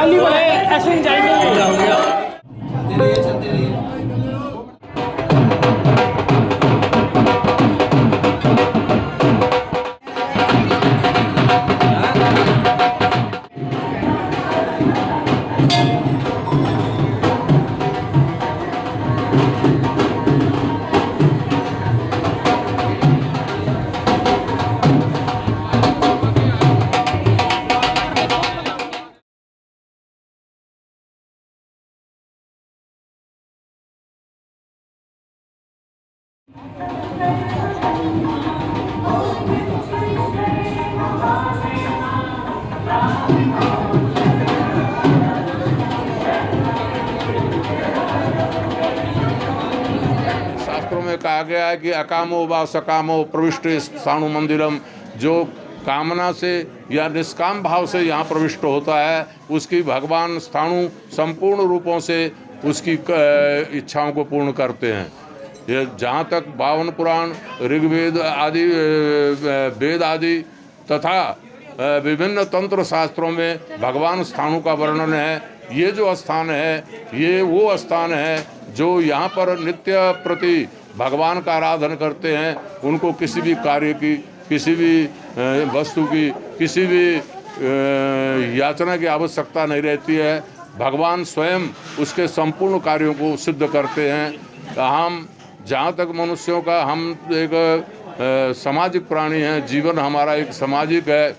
खाली वो है, ऐसे नहीं जाएंगे। शास्त्रों में कहा गया है कि अकामो व सकामो प्रविष्ट स्थाणु मंदिरम, जो कामना से या निष्काम भाव से यहाँ प्रविष्ट होता है उसकी भगवान स्थाणु संपूर्ण रूपों से उसकी इच्छाओं को पूर्ण करते हैं। ये जहाँ तक 52 पुराण, ऋग्वेद आदि, वेद आदि तथा विभिन्न तंत्र शास्त्रों में भगवान स्थानों का वर्णन है। ये जो स्थान है ये वो स्थान है जो यहाँ पर नित्य प्रति भगवान का आराधन करते हैं। उनको किसी भी कार्य की, किसी भी वस्तु की, किसी भी याचना की आवश्यकता नहीं रहती है। भगवान स्वयं उसके संपूर्ण कार्यों को सिद्ध करते हैं। हम जहाँ तक मनुष्यों का, हम एक सामाजिक प्राणी हैं, जीवन हमारा एक सामाजिक है,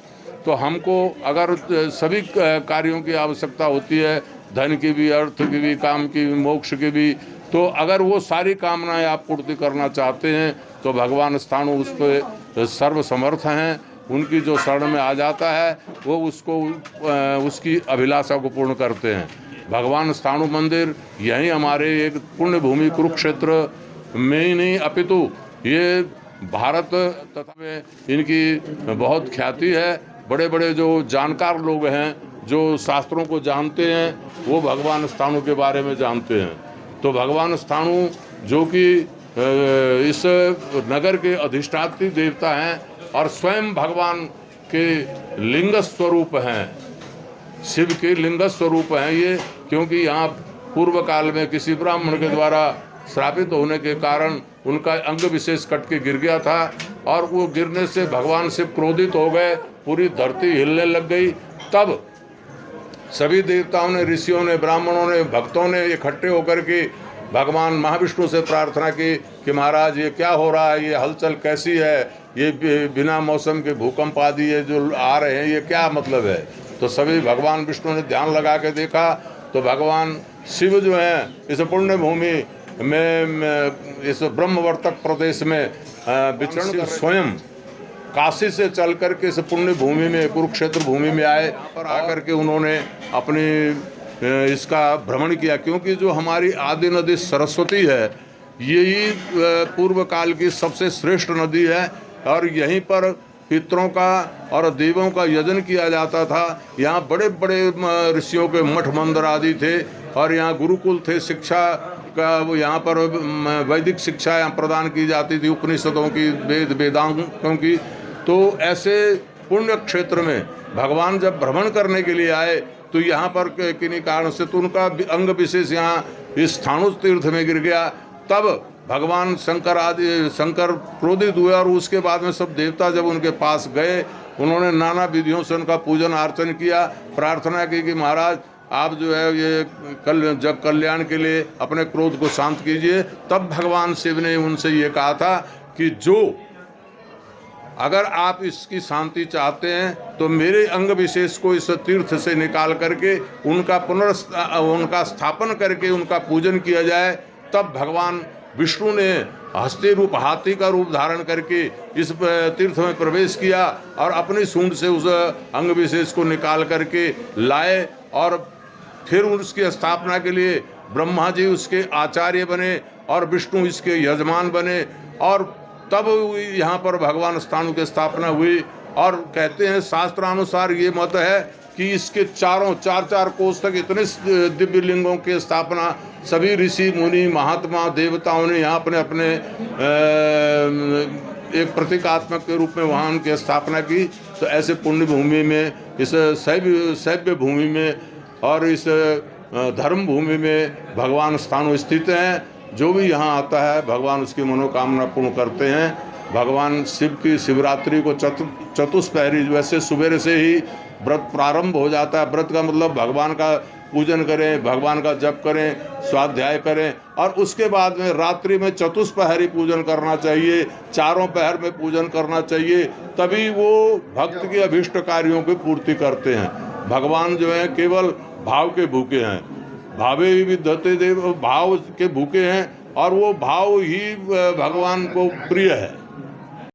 तो हमको अगर सभी कार्यों की आवश्यकता होती है, धन की भी, अर्थ की भी, काम की भी, मोक्ष की भी, तो अगर वो सारी कामनाएं आप पूर्ति करना चाहते हैं तो भगवान स्थाणु उस पर सर्वसमर्थ हैं। उनकी जो शरण में आ जाता है वो उसको उसकी अभिलाषा को पूर्ण करते हैं। भगवान स्थाणु मंदिर यहीं हमारे एक पुण्य भूमि कुरुक्षेत्र में ही नहीं अपितु ये भारत तथा में इनकी बहुत ख्याति है। बड़े बड़े जो जानकार लोग हैं, जो शास्त्रों को जानते हैं, वो भगवान स्थाणु के बारे में जानते हैं। तो भगवान स्थाणु जो कि इस नगर के अधिष्ठात्री देवता हैं और स्वयं भगवान के लिंग स्वरूप हैं, शिव के लिंग स्वरूप हैं ये। क्योंकि यहाँ पूर्व काल में किसी ब्राह्मण के द्वारा श्रापित होने के कारण उनका अंग विशेष कट के गिर गया था और वो गिरने से भगवान शिव क्रोधित हो गए, पूरी धरती हिलने लग गई। तब सभी देवताओं ने, ऋषियों ने, ब्राह्मणों ने, भक्तों ने इकट्ठे होकर के भगवान महाविष्णु से प्रार्थना की कि महाराज ये क्या हो रहा है, ये हलचल कैसी है, ये बिना मौसम के भूकंप आदि ये जो आ रहे हैं, ये क्या मतलब है। तो सभी भगवान विष्णु ने ध्यान लगा के देखा तो भगवान शिव जो हैं इस पुण्य भूमि में, इस ब्रह्मवर्तक प्रदेश में विचरण कर स्वयं काशी से चल कर के इस पुण्य भूमि में, कुरुक्षेत्र भूमि में आए और आकर के उन्होंने अपनी इसका भ्रमण किया। क्योंकि जो हमारी आदि नदी सरस्वती है यही पूर्व काल की सबसे श्रेष्ठ नदी है और यहीं पर पितरों का और देवों का यजन किया जाता था। यहाँ बड़े बड़े ऋषियों के मठ मंदिर आदि थे और यहाँ गुरुकुल थे, शिक्षा का यहाँ पर वैदिक शिक्षा यहाँ प्रदान की जाती थी, उपनिषदों की, वेदांतों की। तो ऐसे पुण्य क्षेत्र में भगवान जब भ्रमण करने के लिए आए तो यहाँ पर किन्हीं कारण से तो उनका अंग विशेष यहाँ इस स्थाणु तीर्थ में गिर गया। तब भगवान शंकर क्रोधित हुए और उसके बाद में सब देवता जब उनके पास गए, उन्होंने नाना विधियों से उनका पूजन अर्चन किया, प्रार्थना की कि महाराज आप जो है ये जग कल्याण के लिए अपने क्रोध को शांत कीजिए। तब भगवान शिव ने उनसे ये कहा था कि जो अगर आप इसकी शांति चाहते हैं तो मेरे अंग विशेष को इस तीर्थ से निकाल करके उनका स्थापन करके उनका पूजन किया जाए। तब भगवान विष्णु ने हस्ती रूप, हाथी का रूप धारण करके इस तीर्थ में प्रवेश किया और अपनी सूंड से उस अंग विशेष को निकाल करके लाए और फिर उसकी स्थापना के लिए ब्रह्मा जी उसके आचार्य बने और विष्णु इसके यजमान बने और तब यहाँ पर भगवान स्थाणु की स्थापना हुई। और कहते हैं शास्त्रानुसार ये मत है कि इसके चार कोस तक इतने दिव्य लिंगों की स्थापना सभी ऋषि मुनि महात्मा देवताओं ने यहाँ अपने अपने एक प्रतीकात्मक के रूप में वहाँ उनकी स्थापना की। तो ऐसे पुण्य भूमि में, इस शैव्य भूमि में और इस धर्म भूमि में भगवान स्थाणु स्थित हैं। जो भी यहाँ आता है भगवान उसकी मनोकामना पूर्ण करते हैं। भगवान शिव की शिवरात्रि को चतुष्पहरी, वैसे सुबह से ही व्रत प्रारंभ हो जाता है। व्रत का मतलब भगवान का पूजन करें, भगवान का जप करें, स्वाध्याय करें, और उसके बाद में रात्रि में चतुष्पहरी पूजन करना चाहिए, चारों पहर में पूजन करना चाहिए। तभी वो भक्त के अभीष्ट कार्यों की पूर्ति करते हैं। भगवान जो है केवल भाव के भूखे हैं, भावे विद्यते देव, भाव के भूखे हैं, और वो भाव ही भगवान को प्रिय है।